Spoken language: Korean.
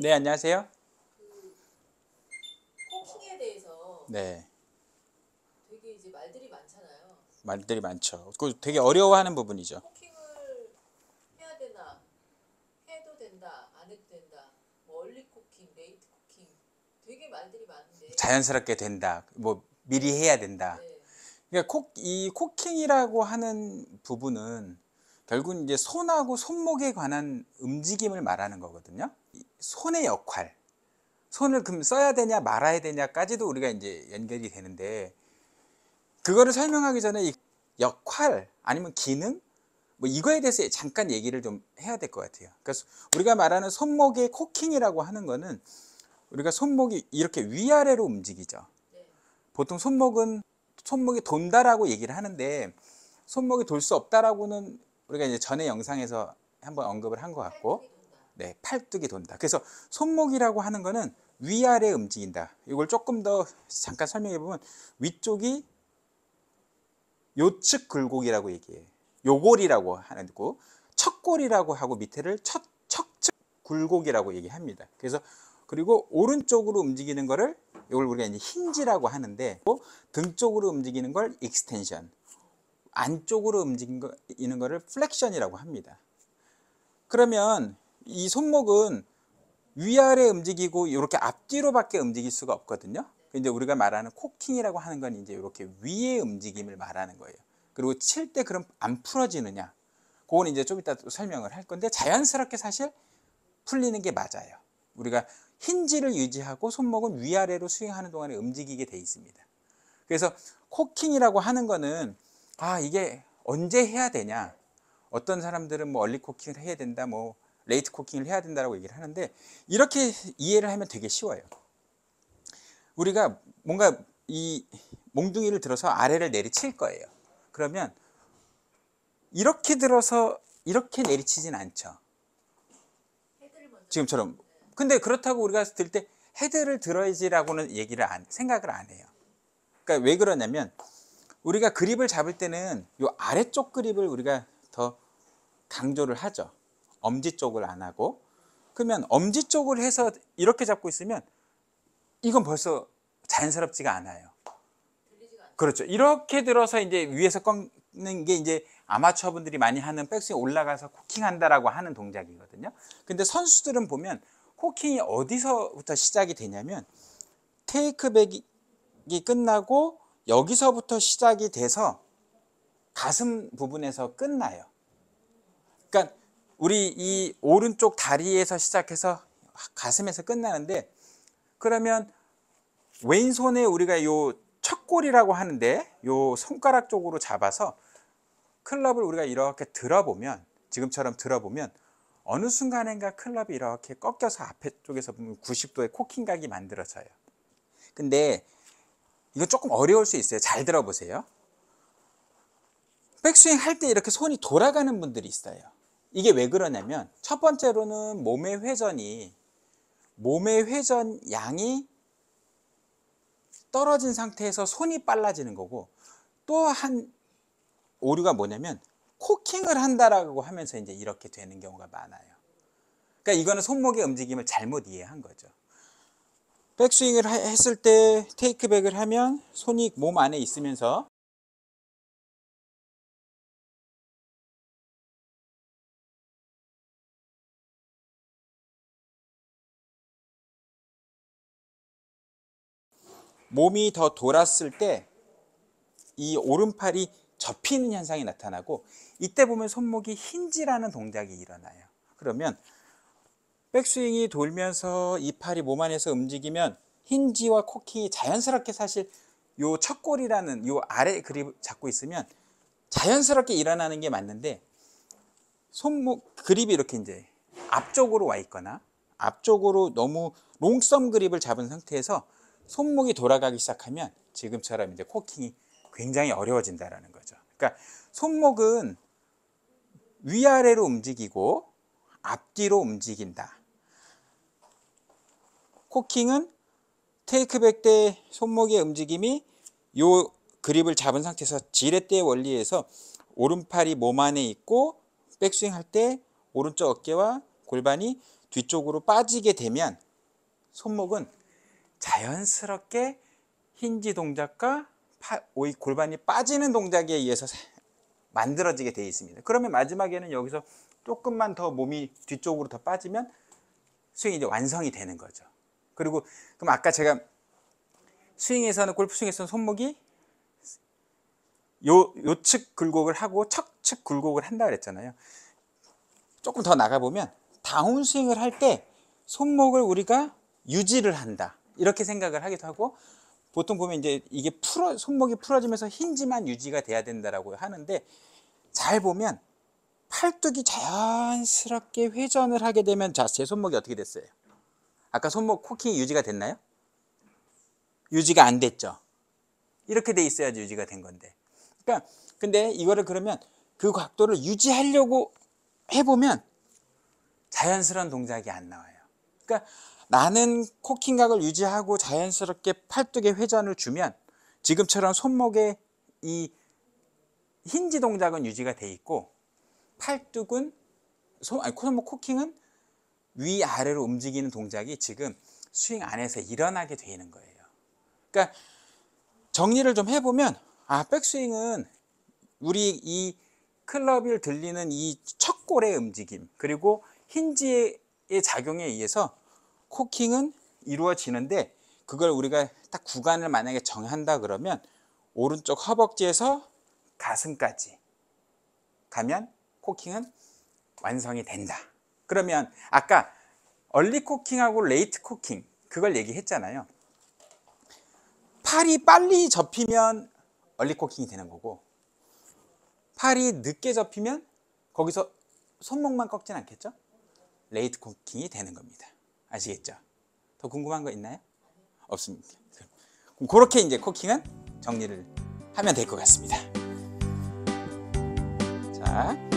네, 안녕하세요. 코킹에 대해서 네, 되게 이제 말들이 많잖아요. 말들이 많죠. 그 되게 어려워하는 부분이죠. 코킹을 해야 되나, 해도 된다, 안 해도 된다, 뭐 얼리 코킹, 레이트 코킹, 되게 말들이 많은데. 자연스럽게 된다. 뭐 미리 해야 된다. 네. 그러니까 이 코킹이라고 하는 부분은 결국 이제 손하고 손목에 관한 움직임을 말하는 거거든요. 손의 역할, 손을 그럼 써야 되냐 말아야 되냐까지도 우리가 이제 연결이 되는데, 그거를 설명하기 전에 이 역할 아니면 기능 뭐 이거에 대해서 잠깐 얘기를 좀 해야 될 것 같아요. 그래서 우리가 말하는 손목의 코킹이라고 하는 거는 우리가 손목이 이렇게 위아래로 움직이죠. 네. 보통 손목이 돈다라고 얘기를 하는데, 손목이 돌 수 없다라고는 우리가 이제 전에 영상에서 한번 언급을 한 것 같고, 팔뚝이 돈다. 네, 팔뚝이 돈다. 그래서 손목이라고 하는 거는 위아래 움직인다. 이걸 조금 더 잠깐 설명해 보면, 위쪽이 요측 굴곡이라고 얘기해요. 요골이라고 하는 거고, 척골이라고 하고 밑에를 척측 굴곡이라고 얘기합니다. 그래서 그리고 오른쪽으로 움직이는 거를 이걸 우리가 이제 힌지라고 하는데, 등 쪽으로 움직이는 걸 익스텐션, 안쪽으로 움직이는 거를 플렉션이라고 합니다. 그러면 이 손목은 위아래 움직이고 이렇게 앞뒤로밖에 움직일 수가 없거든요. 이제 우리가 말하는 코킹이라고 하는 건 이제 이렇게 위의 움직임을 말하는 거예요. 그리고 칠 때 그럼 안 풀어지느냐? 그건 이제 좀 이따 또 설명을 할 건데, 자연스럽게 사실 풀리는 게 맞아요. 우리가 힌지를 유지하고 손목은 위아래로 스윙하는 동안에 움직이게 돼 있습니다. 그래서 코킹이라고 하는 거는 이게 언제 해야 되냐? 어떤 사람들은 뭐 얼리 코킹을 해야 된다, 뭐 레이트 코킹을 해야 된다라고 얘기를 하는데, 이렇게 이해를 하면 되게 쉬워요. 우리가 뭔가 이 몽둥이를 들어서 아래를 내리칠 거예요. 그러면 이렇게 들어서 이렇게 내리치진 않죠. 헤드를 먼저. 지금처럼. 근데 그렇다고 우리가 들 때 헤드를 들어야지라고는 생각을 안 해요. 그러니까 왜 그러냐면, 우리가 그립을 잡을 때는 이 아래쪽 그립을 우리가 더 강조를 하죠. 엄지 쪽을 안 하고. 그러면 엄지 쪽을 해서 이렇게 잡고 있으면 이건 벌써 자연스럽지가 않아요. 들리지가 않죠. 그렇죠. 이렇게 들어서 이제 위에서 꺾는 게 이제 아마추어분들이 많이 하는 백스윙 올라가서 코킹한다라고 하는 동작이거든요. 근데 선수들은 보면 코킹이 어디서부터 시작이 되냐면, 테이크백이 끝나고 여기서부터 시작이 돼서 가슴 부분에서 끝나요. 그러니까 우리 이 오른쪽 다리에서 시작해서 가슴에서 끝나는데, 그러면 왼손에 우리가 요 척골이라고 하는데 요 손가락 쪽으로 잡아서 클럽을 우리가 이렇게 들어보면, 지금처럼 들어보면 어느 순간인가 클럽이 이렇게 꺾여서 앞에 쪽에서 보면 90도의 코킹각이 만들어져요. 근데 이거 조금 어려울 수 있어요. 잘 들어보세요. 백스윙 할 때 이렇게 손이 돌아가는 분들이 있어요. 이게 왜 그러냐면, 첫 번째로는 몸의 회전 양이 떨어진 상태에서 손이 빨라지는 거고, 또 한 오류가 뭐냐면 코킹을 한다라고 하면서 이제 이렇게 되는 경우가 많아요. 그러니까 이거는 손목의 움직임을 잘못 이해한 거죠. 백스윙을 했을 때 테이크백을 하면 손이 몸 안에 있으면서 몸이 더 돌았을 때 이 오른팔이 접히는 현상이 나타나고, 이때 보면 손목이 힌지라는 동작이 일어나요. 그러면 백스윙이 돌면서 이 팔이 몸 안에서 움직이면 힌지와 코킹이 자연스럽게, 사실 요 척골이라는 요 아래 그립 잡고 있으면 자연스럽게 일어나는 게 맞는데, 손목 그립이 이렇게 이제 앞쪽으로 와 있거나 앞쪽으로 너무 롱썸 그립을 잡은 상태에서 손목이 돌아가기 시작하면 지금처럼 이제 코킹이 굉장히 어려워진다라는 거죠. 그러니까 손목은 위아래로 움직이고 앞뒤로 움직인다. 코킹은 테이크백 때 손목의 움직임이 요 그립을 잡은 상태에서 지렛대 원리에서 오른팔이 몸 안에 있고 백스윙 할 때 오른쪽 어깨와 골반이 뒤쪽으로 빠지게 되면 손목은 자연스럽게 힌지 동작과 골반이 빠지는 동작에 의해서 만들어지게 되어 있습니다. 그러면 마지막에는 여기서 조금만 더 몸이 뒤쪽으로 더 빠지면 스윙이 이제 완성이 되는 거죠. 그리고 그럼 아까 제가 스윙에서는 골프 스윙에서는 손목이 요측 굴곡을 하고 척측 굴곡을 한다 그랬잖아요. 조금 더 나가보면 다운 스윙을 할 때 손목을 우리가 유지를 한다 이렇게 생각을 하기도 하고, 보통 보면 이제 이게 손목이 풀어지면서 힌지만 유지가 돼야 된다라고 하는데, 잘 보면 팔뚝이 자연스럽게 회전을 하게 되면, 자, 제 손목이 어떻게 됐어요? 아까 손목 코킹이 유지가 됐나요? 유지가 안 됐죠. 이렇게 돼 있어야지 유지가 된 건데. 그러니까 근데 이거를 그러면 그 각도를 유지하려고 해보면 자연스러운 동작이 안 나와요. 그러니까 나는 코킹각을 유지하고 자연스럽게 팔뚝에 회전을 주면 지금처럼 손목의 이 힌지 동작은 유지가 돼 있고, 팔뚝은 손목 코킹은 위아래로 움직이는 동작이 지금 스윙 안에서 일어나게 되는 거예요. 그러니까 정리를 좀 해보면, 백스윙은 우리 이 클럽을 들리는 이 척골의 움직임, 그리고 힌지의 작용에 의해서 코킹은 이루어지는데, 그걸 우리가 딱 구간을 만약에 정한다 그러면 오른쪽 허벅지에서 가슴까지 가면 코킹은 완성이 된다. 그러면 아까 얼리 코킹하고 레이트 코킹 그걸 얘기했잖아요. 팔이 빨리 접히면 얼리 코킹이 되는 거고, 팔이 늦게 접히면 거기서 손목만 꺾진 않겠죠? 레이트 코킹이 되는 겁니다. 아시겠죠? 더 궁금한 거 있나요? 없습니다. 그럼 그렇게 이제 코킹은 정리를 하면 될 것 같습니다. 자.